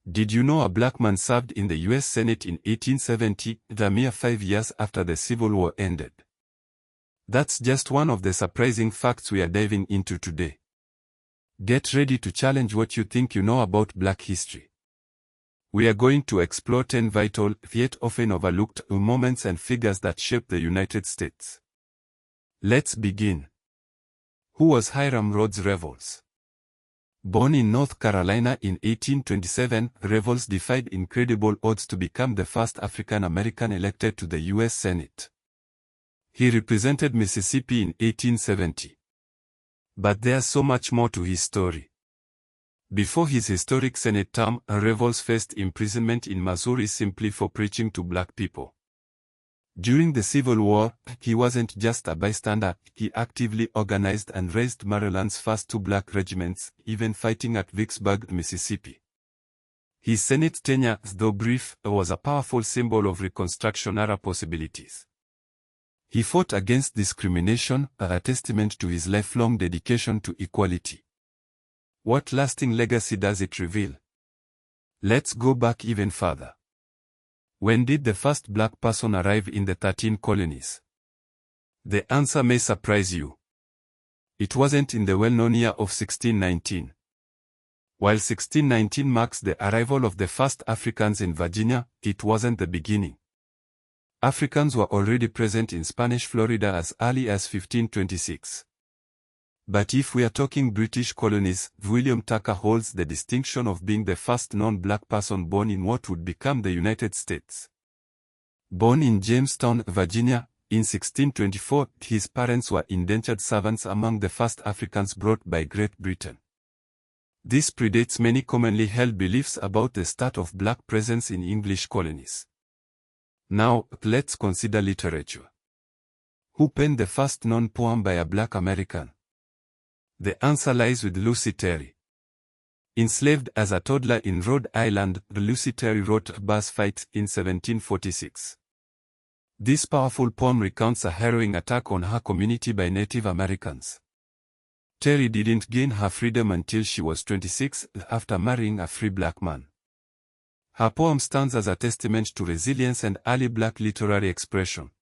Did you know a black man served in the U.S. Senate in 1870, a mere 5 years after the Civil War ended? That's just one of the surprising facts we are diving into today. Get ready to challenge what you think you know about black history. We are going to explore 10 vital, yet often overlooked, moments and figures that shaped the United States. Let's begin. Who was Hiram Rhodes Revels? Born in North Carolina in 1827, Revels defied incredible odds to become the first African American elected to the U.S. Senate. He represented Mississippi in 1870. But there's so much more to his story. Before his historic Senate term, Revels faced imprisonment in Missouri simply for preaching to black people. During the Civil War, he wasn't just a bystander, he actively organized and raised Maryland's first 2 black regiments, even fighting at Vicksburg, Mississippi. His Senate tenure, though brief, was a powerful symbol of Reconstruction-era possibilities. He fought against discrimination, a testament to his lifelong dedication to equality. What lasting legacy does it reveal? Let's go back even further. When did the first black person arrive in the 13 colonies? The answer may surprise you. It wasn't in the well-known year of 1619. While 1619 marks the arrival of the first Africans in Virginia, it wasn't the beginning. Africans were already present in Spanish Florida as early as 1526. But if we are talking British colonies, William Tucker holds the distinction of being the first non-black person born in what would become the United States. Born in Jamestown, Virginia, in 1624, his parents were indentured servants among the first Africans brought by Great Britain. This predates many commonly held beliefs about the start of black presence in English colonies. Now, let's consider literature. Who penned the first non-poem by a black American? The answer lies with Lucy Terry. Enslaved as a toddler in Rhode Island, Lucy Terry wrote Buzz Fight in 1746. This powerful poem recounts a harrowing attack on her community by Native Americans. Terry didn't gain her freedom until she was 26, after marrying a free black man. Her poem stands as a testament to resilience and early black literary expression.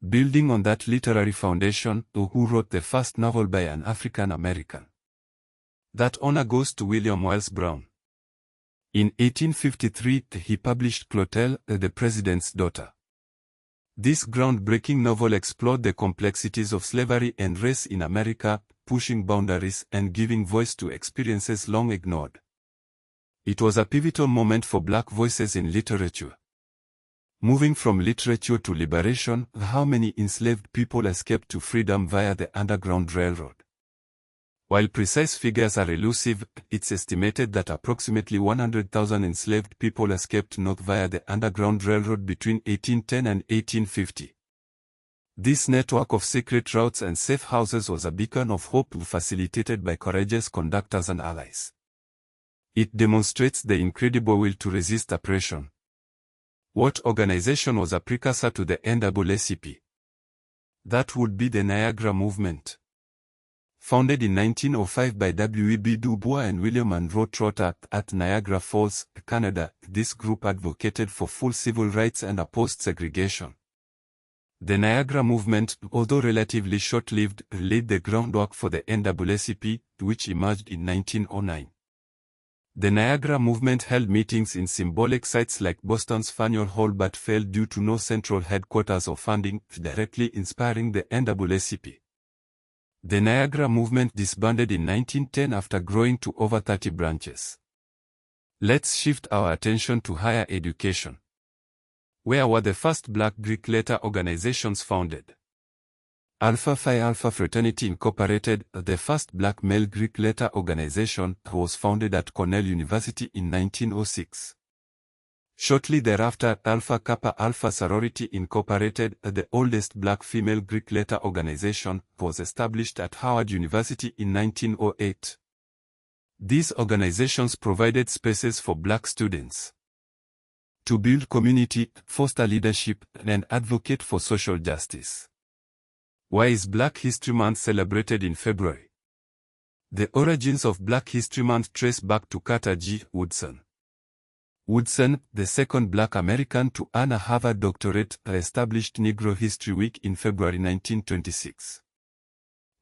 Building on that literary foundation, who wrote the first novel by an African American? That honor goes to William Wells Brown. In 1853, he published Clotel, the President's Daughter. This groundbreaking novel explored the complexities of slavery and race in America, pushing boundaries and giving voice to experiences long ignored. It was a pivotal moment for black voices in literature. Moving from literature to liberation, how many enslaved people escaped to freedom via the Underground Railroad? While precise figures are elusive, it's estimated that approximately 100,000 enslaved people escaped north via the Underground Railroad between 1810 and 1850. This network of secret routes and safe houses was a beacon of hope facilitated by courageous conductors and allies. It demonstrates the incredible will to resist oppression. What organization was a precursor to the NAACP? That would be the Niagara Movement. Founded in 1905 by W.E.B. Du Bois and William Monroe Trotter at Niagara Falls, Canada, this group advocated for full civil rights and opposed segregation. The Niagara Movement, although relatively short-lived, laid the groundwork for the NAACP, which emerged in 1909. The Niagara Movement held meetings in symbolic sites like Boston's Faneuil Hall but failed due to no central headquarters or funding, directly inspiring the NAACP. The Niagara Movement disbanded in 1910 after growing to over 30 branches. Let's shift our attention to higher education. Where were the first black Greek letter organizations founded? Alpha Phi Alpha Fraternity Incorporated, the first black male Greek letter organization, was founded at Cornell University in 1906. Shortly thereafter, Alpha Kappa Alpha Sorority Incorporated, the oldest black female Greek letter organization, was established at Howard University in 1908. These organizations provided spaces for black students to build community, foster leadership, and advocate for social justice. Why is Black History Month celebrated in February? The origins of Black History Month trace back to Carter G. Woodson. Woodson, the second black American to earn a Harvard doctorate, established Negro History Week in February 1926.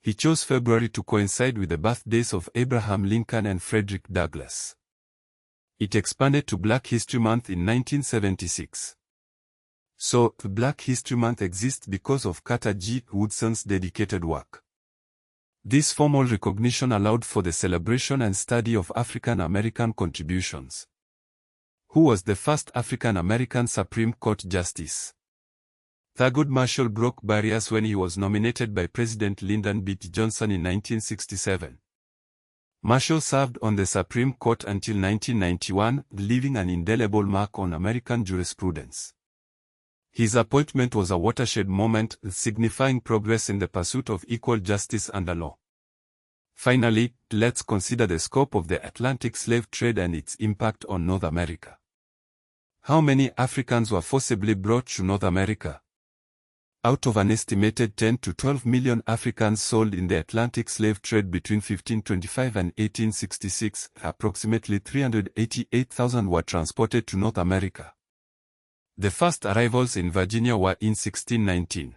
He chose February to coincide with the birthdays of Abraham Lincoln and Frederick Douglass. It expanded to Black History Month in 1976. So, Black History Month exists because of Carter G. Woodson's dedicated work. This formal recognition allowed for the celebration and study of African American contributions. Who was the first African American Supreme Court Justice? Thurgood Marshall broke barriers when he was nominated by President Lyndon B. Johnson in 1967. Marshall served on the Supreme Court until 1991, leaving an indelible mark on American jurisprudence. His appointment was a watershed moment, signifying progress in the pursuit of equal justice under law. Finally, let's consider the scope of the Atlantic slave trade and its impact on North America. How many Africans were forcibly brought to North America? Out of an estimated 10 to 12 million Africans sold in the Atlantic slave trade between 1525 and 1866, approximately 388,000 were transported to North America. The first arrivals in Virginia were in 1619.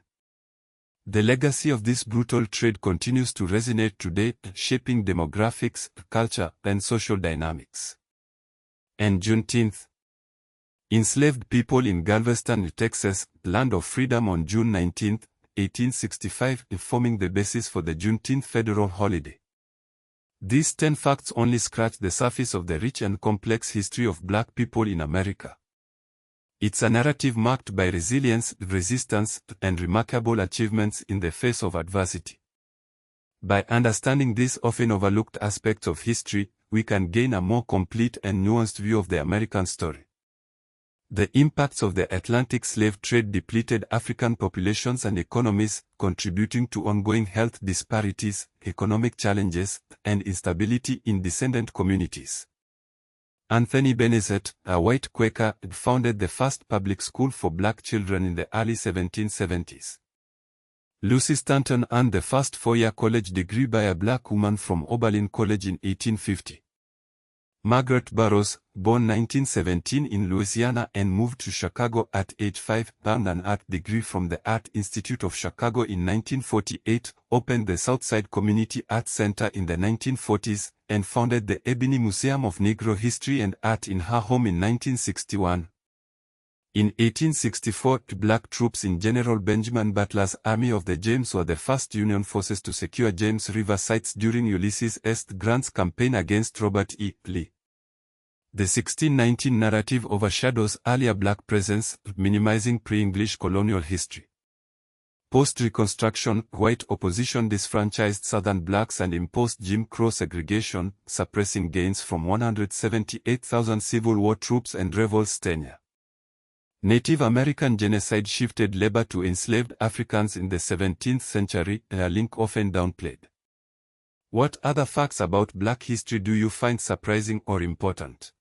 The legacy of this brutal trade continues to resonate today, shaping demographics, culture, and social dynamics. And Juneteenth. Enslaved people in Galveston, Texas, land of freedom on June 19, 1865, forming the basis for the Juneteenth federal holiday. These 10 facts only scratch the surface of the rich and complex history of black people in America. It's a narrative marked by resilience, resistance, and remarkable achievements in the face of adversity. By understanding these often overlooked aspects of history, we can gain a more complete and nuanced view of the American story. The impacts of the Atlantic slave trade depleted African populations and economies, contributing to ongoing health disparities, economic challenges, and instability in descendant communities. Anthony Benezet, a white Quaker, founded the first public school for black children in the early 1770s. Lucy Stanton earned the first four-year college degree by a black woman from Oberlin College in 1850. Margaret Burroughs, born 1917 in Louisiana and moved to Chicago at age 5, earned an art degree from the Art Institute of Chicago in 1948, opened the Southside Community Arts Center in the 1940s, and founded the Ebony Museum of Negro History and Art in her home in 1961. In 1864, black troops in General Benjamin Butler's Army of the James were the first Union forces to secure James River sites during Ulysses S. Grant's campaign against Robert E. Lee. The 1619 narrative overshadows earlier black presence, minimizing pre-English colonial history. Post-Reconstruction, white opposition disfranchised Southern blacks and imposed Jim Crow segregation, suppressing gains from 178,000 Civil War troops and rebels' tenure. Native American genocide shifted labor to enslaved Africans in the 17th century, a link often downplayed. What other facts about black history do you find surprising or important?